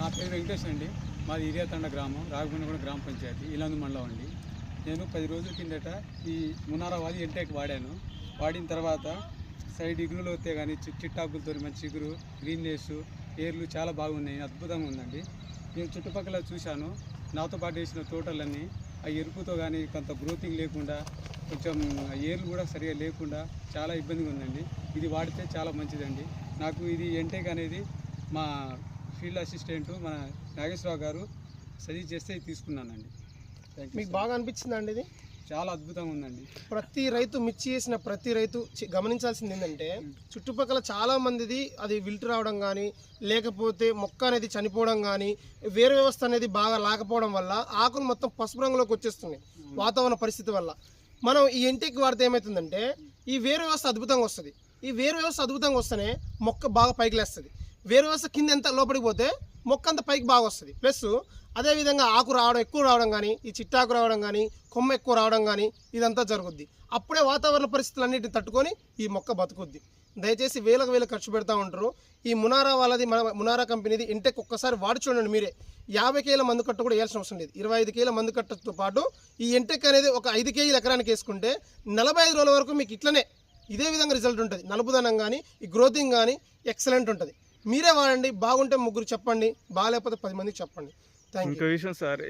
నా పేరు వెంకటేష్ అండి. మాది ఇరియాతండ గ్రామం, రాఘవనగూడ గ్రామ పంచాయతీ, ఇలాందు మండలం అండి. నేను 10 రోజుల కిందట ఈ మునారావాది ఎంటెక్ వాడాను. వాడిన తర్వాత సైడ్ ఇగురులు వస్తే కానీ చిట్టాకులతో మంచి ఇగురు, గ్రీన్నెస్, ఏర్లు చాలా బాగున్నాయి, అద్భుతంగా ఉందండి. నేను చుట్టుపక్కల చూశాను, నాతో పాటు వేసిన తోటలన్నీ ఆ ఎరుపుతో కానీ కొంత గ్రోతింగ్ లేకుండా, కొంచెం ఏర్లు కూడా సరిగా లేకుండా చాలా ఇబ్బందిగా ఉందండి. ఇది వాడితే చాలా మంచిదండి. నాకు ఇది ఎంటెక్ అనేది మా ఫీల్డ్ అసిస్టెంట్ మన నాగేశ్వరరావు గారు సజెస్ట్ చేస్తే తీసుకున్నానండి. మీకు బాగా అనిపించిందా అండి? ఇది చాలా అద్భుతంగా ఉందండి. ప్రతి రైతు మిర్చి చేసిన ప్రతి రైతు గమనించాల్సింది ఏంటంటే, చుట్టుపక్కల చాలా మందిది అది విల్ట్ రావడం కానీ, లేకపోతే మొక్క అనేది చనిపోవడం కానీ, వేరు వ్యవస్థ అనేది బాగా లేకపోవడం వల్ల ఆకులు మొత్తం పసుపు రంగులోకి వచ్చేస్తున్నాయి వాతావరణ పరిస్థితి వల్ల. మనం ఈ ఎంటెక్ వాడితే ఏమవుతుందంటే, ఈ వేరు వ్యవస్థ అద్భుతంగా వస్తుంది. ఈ వేరు వ్యవస్థ అద్భుతంగా వస్తేనే మొక్క బాగా పైకి లేస్తుంది. వేరు వ్యవస్థ కింద ఎంత లోపలికి పోతే మొక్క అంత పైకి బాగా వస్తుంది. ప్లస్ అదేవిధంగా ఆకు రావడం ఎక్కువ రావడం కానీ, ఈ చిట్టాకు రావడం కానీ, కొమ్మ ఎక్కువ రావడం కానీ ఇదంతా జరుగుద్ది. అప్పుడే వాతావరణ పరిస్థితులన్నిటిని తట్టుకొని ఈ మొక్క బతుకుద్ది. దయచేసి వేలకు వేలు ఖర్చు పెడతా ఉంటారు. ఈ మునారా వాళ్ళది, మన మునారా కంపెనీది ఎంటెక్ ఒక్కసారి వాడి చూడండి మీరే. 50 కేల మందు కట్ట కూడా వేయాల్సిన అవసరం లేదు. 25 కేల మందు కట్టతో పాటు ఈ ఎంటెక్ అనేది ఒక 5 కేజీలు ఎకరానికి వేసుకుంటే 45 రోజుల వరకు మీకు ఇట్లనే ఇదే విధంగా రిజల్ట్ ఉంటుంది. నలుపుదనం కానీ, ఈ గ్రోతింగ్ కానీ ఎక్సలెంట్ ఉంటుంది. మీరే వాడండి. బాగుంటే 3 చెప్పండి, బాగాలేకపోతే 10 మందికి చెప్పండి. Thank you. ఇంకో విషయం సార్,